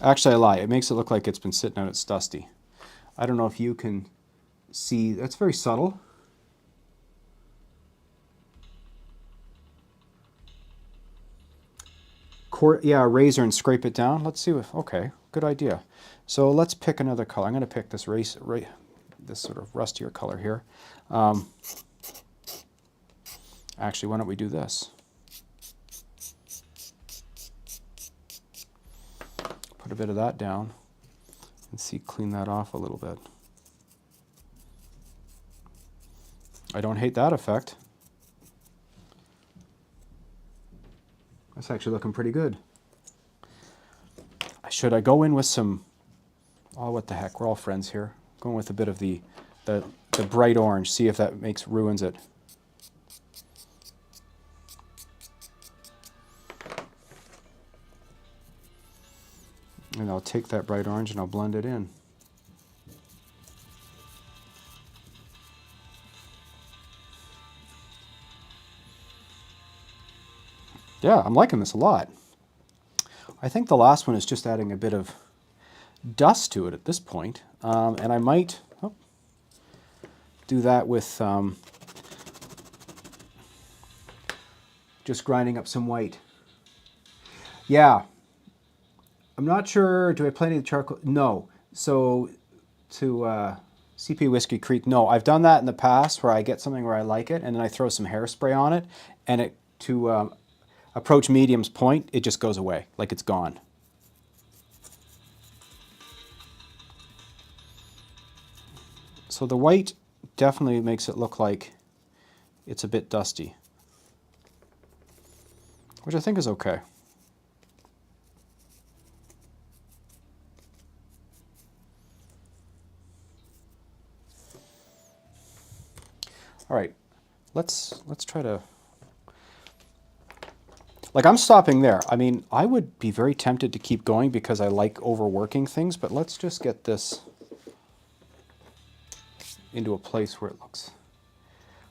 Actually, I lie. It makes it look like it's been sitting out. It's dusty. I don't know if you can see. That's very subtle. Yeah, a razor and scrape it down. Let's see if, okay, good idea. So let's pick another color. I'm going to pick this this sort of rustier color here. Actually, why don't we do this? Put a bit of that down and see, clean that off a little bit. I don't hate that effect. That's actually looking pretty good. Should I go in with some, oh, what the heck, we're all friends here. Going with a bit of the bright orange, see if that ruins it. And I'll take that bright orange and I'll blend it in. Yeah, I'm liking this a lot. I think the last one is just adding a bit of dust to it at this point. And I might do that with just grinding up some white. Yeah. I'm not sure, do I play any of the charcoal? No. So to CP Whiskey Creek, no. I've done that in the past where I get something where I like it and then I throw some hairspray on it, and it to approach medium's point, it just goes away, like it's gone. So the white definitely makes it look like it's a bit dusty, which I think is okay. All right, let's try to, like, I'm stopping there. I mean, I would be very tempted to keep going because I like overworking things, but let's just get this into a place where it looks,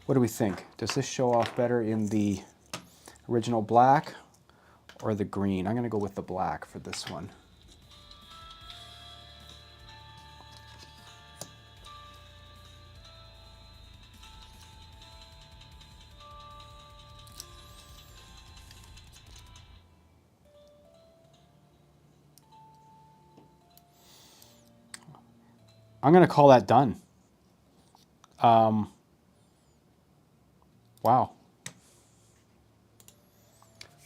what do we think? Does this show off better in the original black or the green? I'm gonna go with the black for this one. I'm going to call that done. Wow.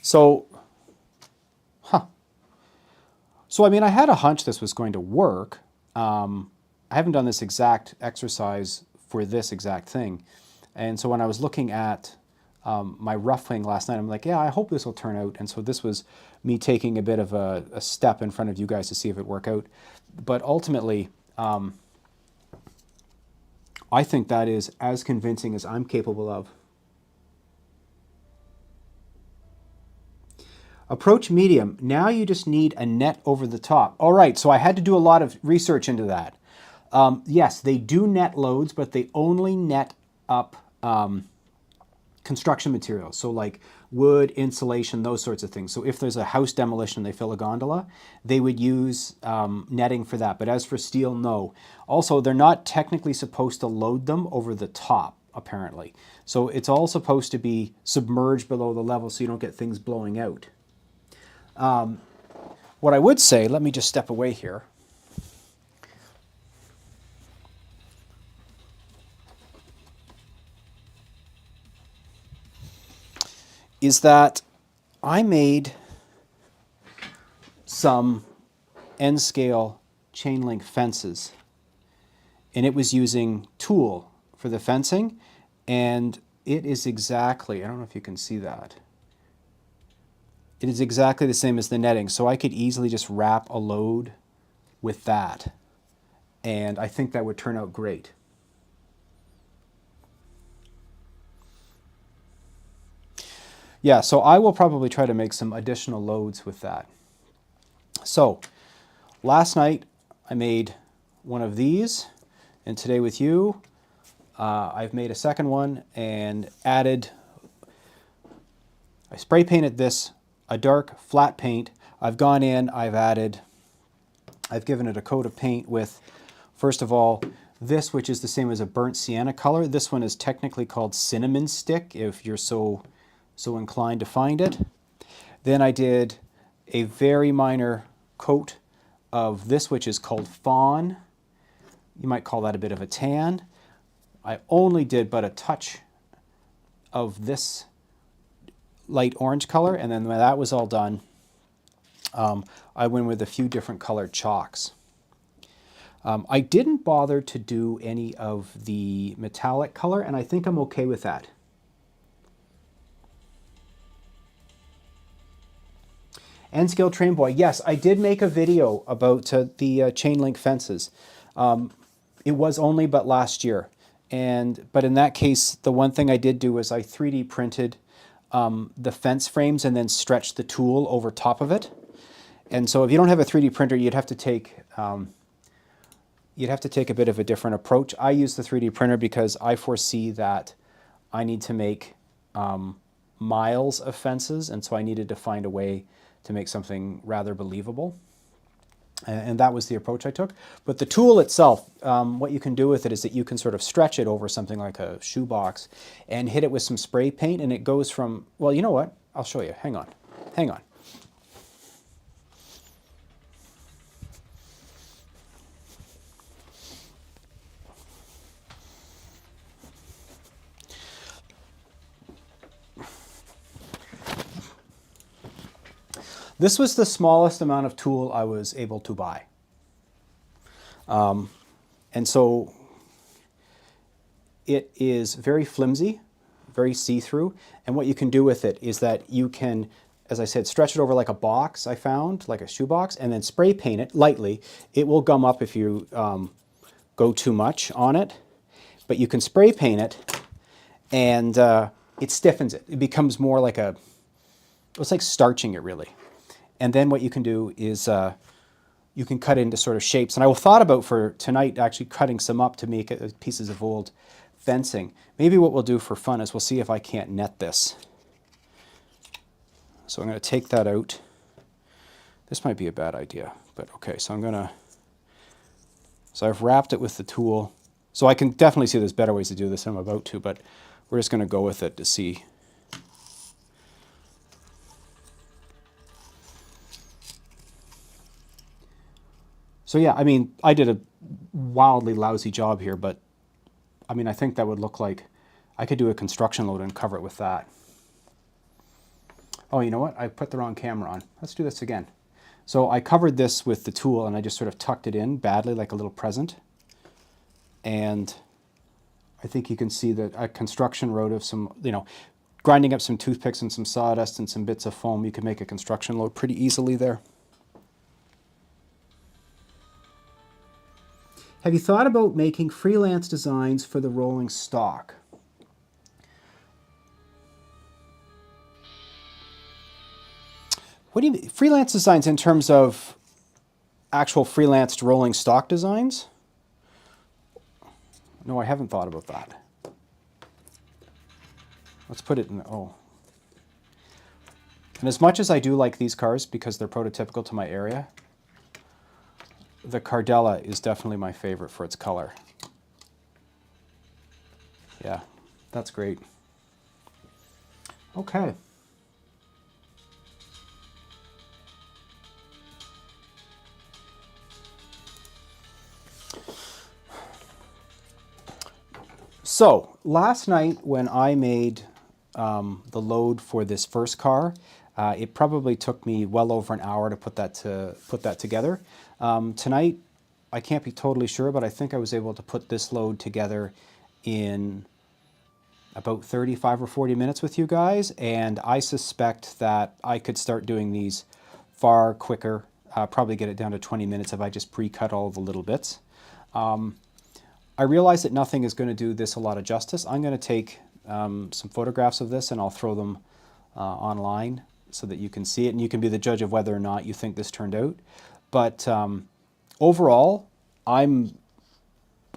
So, So, I mean, I had a hunch this was going to work. I haven't done this exact exercise for this exact thing. And so when I was looking at my roughing last night, I'm like, yeah, I hope this will turn out. And so this was me taking a bit of a step in front of you guys to see if it worked out. But ultimately, I think that is as convincing as I'm capable of. Approach medium. Now you just need a net over the top. All right, so I had to do a lot of research into that. Yes, they do net loads, but they only net up construction materials. So like wood, insulation, those sorts of things. So if there's a house demolition, they fill a gondola, they would use netting for that. But as for steel, no. Also, they're not technically supposed to load them over the top, apparently. So it's all supposed to be submerged below the level so you don't get things blowing out. What I would say, let me just step away here. Is that I made some N Scale chain link fences, and it was using tulle for the fencing, and it is exactly, I don't know if you can see that. It is exactly the same as the netting, so I could easily just wrap a load with that, and I think that would turn out great. Yeah, so I will probably try to make some additional loads with that. So last night I made one of these, and today with you I've made a second one and added, I spray painted this a dark flat paint. I've gone in, I've given it a coat of paint with, first of all, this, which is the same as a burnt sienna color. This one is technically called cinnamon stick, if you're so inclined to find it. Then I did a very minor coat of this, which is called fawn. You might call that a bit of a tan. I only did but a touch of this light orange color, and then when that was all done, I went with a few different colored chalks. I didn't bother to do any of the metallic color, and I think I'm okay with that. N Scale Train Boy, yes, I did make a video about the chain link fences. It was only but last year, but in that case, the one thing I did do was I 3D printed the fence frames and then stretched the tulle over top of it. And so if you don't have a 3D printer, you'd have to take a bit of a different approach. I use the 3D printer because I foresee that I need to make miles of fences, and so I needed to find a way to make something rather believable. And that was the approach I took. But the tool itself, what you can do with it is that you can sort of stretch it over something like a shoebox and hit it with some spray paint, and it goes from, well, you know what? I'll show you. Hang on. Hang on. This was the smallest amount of tool I was able to buy. And so it is very flimsy, very see-through. And what you can do with it is that you can, as I said, stretch it over like a box I found, like a shoebox, and then spray paint it lightly. It will gum up if you go too much on it. But you can spray paint it, and it stiffens it. It becomes more like it's like starching it, really. And then what you can do is you can cut into sort of shapes. And I thought about for tonight actually cutting some up to make pieces of old fencing. Maybe what we'll do for fun is we'll see if I can't net this. So I'm going to take that out. This might be a bad idea, but okay. So I've wrapped it with the tool. So I can definitely see there's better ways to do this than I'm about to, but we're just going to go with it to see. So yeah, I mean, I did a wildly lousy job here, but I mean, I think that would look like I could do a construction load and cover it with that. Oh, you know what? I put the wrong camera on. Let's do this again. So I covered this with the tool and I just sort of tucked it in badly like a little present. And I think you can see that a construction load of some, grinding up some toothpicks and some sawdust and some bits of foam, you can make a construction load pretty easily there. Have you thought about making freelance designs for the rolling stock? What do you mean? Freelance designs in terms of actual freelanced rolling stock designs? No, I haven't thought about that. Let's put it in, oh. And as much as I do like these cars because they're prototypical to my area, the Cardella is definitely my favorite for its color. Yeah, that's great. Okay. So last night when I made the load for this first car, it probably took me well over an hour to put that together. Tonight, I can't be totally sure, but I think I was able to put this load together in about 35 or 40 minutes with you guys, and I suspect that I could start doing these far quicker, probably get it down to 20 minutes if I just pre-cut all the little bits. I realize that nothing is going to do this a lot of justice. I'm going to take some photographs of this and I'll throw them online so that you can see it, and you can be the judge of whether or not you think this turned out. But overall, I'm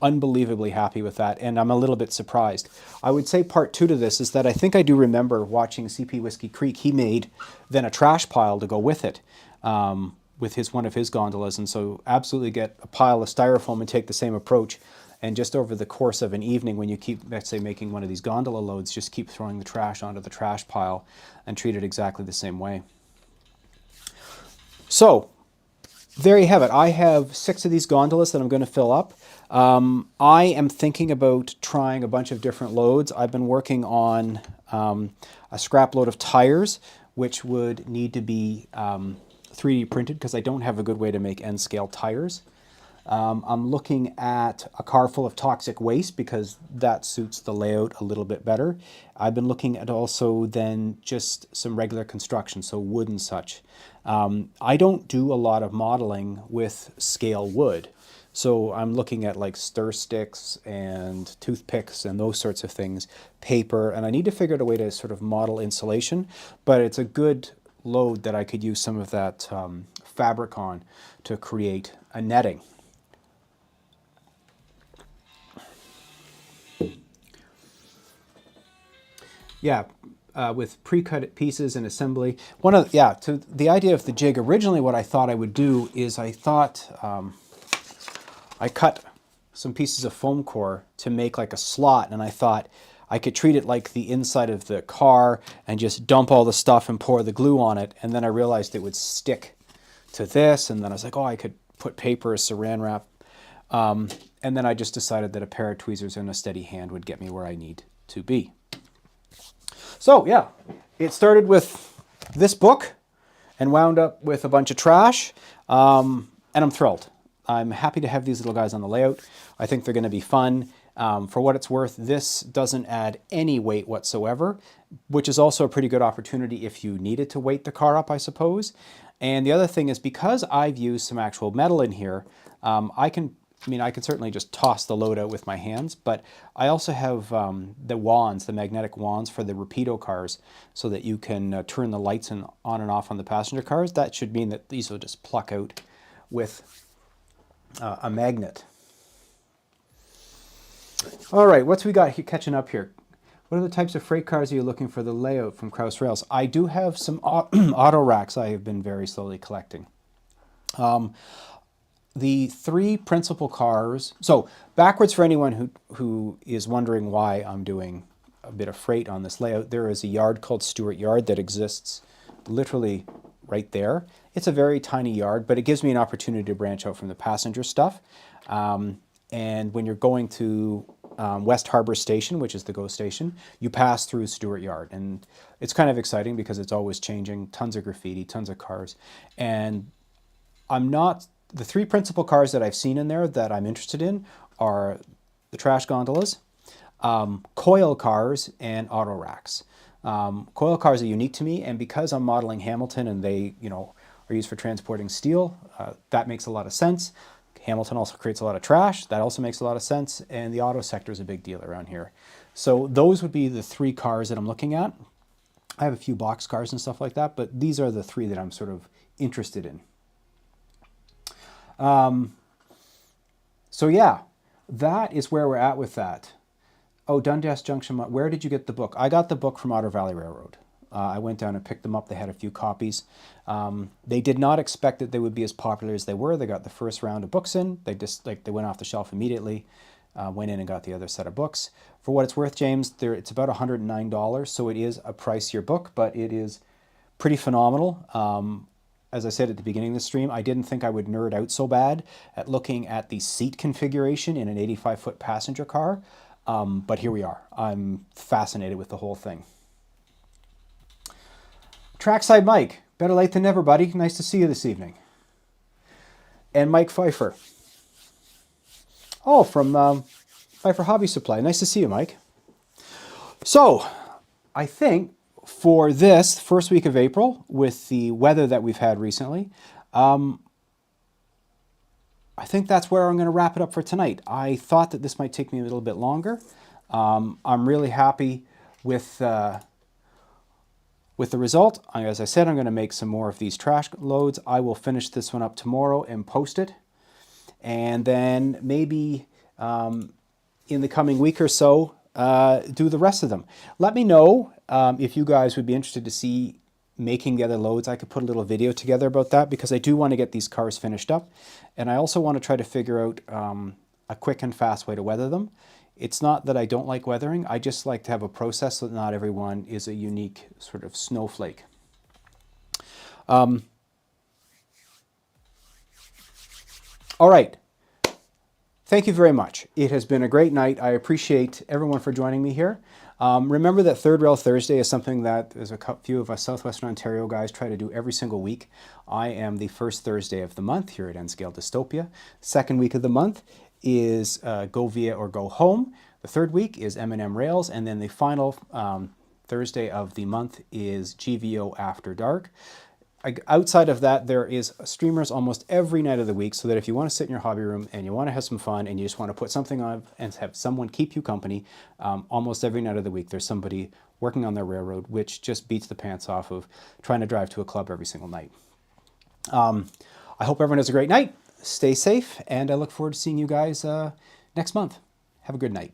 unbelievably happy with that, and I'm a little bit surprised. I would say part two to this is that I think I do remember watching CP Whiskey Creek. He made then a trash pile to go with it, with one of his gondolas, and so absolutely get a pile of styrofoam and take the same approach. And just over the course of an evening, when you keep, let's say, making one of these gondola loads, just keep throwing the trash onto the trash pile and treat it exactly the same way. So there you have it. I have 6 of these gondolas that I'm going to fill up. I am thinking about trying a bunch of different loads. I've been working on a scrap load of tires, which would need to be 3D printed because I don't have a good way to make N scale tires. I'm looking at a car full of toxic waste because that suits the layout a little bit better. I've been looking at also then just some regular construction, so wood and such. I don't do a lot of modeling with scale wood. So I'm looking at like stir sticks and toothpicks and those sorts of things, paper, and I need to figure out a way to sort of model insulation, but it's a good load that I could use some of that fabric on to create a netting. Yeah, with pre-cut pieces and assembly. To the idea of the jig, originally what I thought I would do is I thought I cut some pieces of foam core to make like a slot, and I thought I could treat it like the inside of the car and just dump all the stuff and pour the glue on it, and then I realized it would stick to this, and then I was like, oh, I could put paper or saran wrap, and then I just decided that a pair of tweezers and a steady hand would get me where I need to be. So yeah, it started with this book and wound up with a bunch of trash, and I'm thrilled. I'm happy to have these little guys on the layout. I think they're going to be fun. For what it's worth, this doesn't add any weight whatsoever, which is also a pretty good opportunity if you needed to weight the car up, I suppose. And the other thing is, because I've used some actual metal in here, I can certainly just toss the load out with my hands, but I also have the wands, the magnetic wands for the Rapido cars, so that you can turn the lights on and off on the passenger cars. That should mean that these will just pluck out with a magnet. All right, what's we got here, catching up here? What are the types of freight cars are you looking for the layout from Kraus Rails? I do have some auto racks I have been very slowly collecting. The three principal cars, so backwards for anyone who is wondering why I'm doing a bit of freight on this layout, there is a yard called Stewart Yard that exists literally right there. It's a very tiny yard, but it gives me an opportunity to branch out from the passenger stuff. And when you're going to West Harbor Station, which is the GO station, you pass through Stewart Yard. And it's kind of exciting because it's always changing, tons of graffiti, tons of cars. And the three principal cars that I've seen in there that I'm interested in are the trash gondolas, coil cars, and auto racks. Coil cars are unique to me, and because I'm modeling Hamilton and they, are used for transporting steel, that makes a lot of sense. Hamilton also creates a lot of trash. That also makes a lot of sense. And the auto sector is a big deal around here. So those would be the three cars that I'm looking at. I have a few box cars and stuff like that, but these are the three that I'm sort of interested in. So yeah, that is where we're at with that. Oh, Dundas Junction, where did you get the book? I got the book from Otter Valley Railroad. I went down and picked them up. They had a few copies. They did not expect that they would be as popular as they were. They got the first round of books in. They went off the shelf immediately. Went in and got the other set of books. For what it's worth, James, it's about $109, so it is a pricier book, but it is pretty phenomenal. As I said at the beginning of the stream, I didn't think I would nerd out so bad at looking at the seat configuration in an 85-foot passenger car, but here we are. I'm fascinated with the whole thing. Trackside Mike, better late than never, buddy. Nice to see you this evening. And Mike Pfeiffer. Oh, from Pfeiffer Hobby Supply. Nice to see you, Mike. So, I think for this first week of April, with the weather that we've had recently, I think that's where I'm going to wrap it up for tonight. I thought that this might take me a little bit longer. I'm really happy with the result. As I said, I'm going to make some more of these trash loads. I will finish this one up tomorrow and post it. And then maybe in the coming week or so, do the rest of them. Let me know if you guys would be interested to see making the other loads. I could put a little video together about that because I do want to get these cars finished up. And I also want to try to figure out a quick and fast way to weather them. It's not that I don't like weathering, I just like to have a process so that not everyone is a unique sort of snowflake. All right. Thank you very much. It has been a great night. I appreciate everyone for joining me here. Remember that Third Rail Thursday is something that there's a few of us Southwestern Ontario guys try to do every single week. I am the first Thursday of the month here at N Scale Dystopia. Second week of the month is Go Via or Go Home. The third week is M&M Rails, and then the final Thursday of the month is GVO After Dark. outside of that, there is streamers almost every night of the week, so that if you want to sit in your hobby room and you want to have some fun and you just want to put something on and have someone keep you company, almost every night of the week there's somebody working on their railroad, which just beats the pants off of trying to drive to a club every single night. I hope everyone has a great night. Stay safe, and I look forward to seeing you guys next month. Have a good night.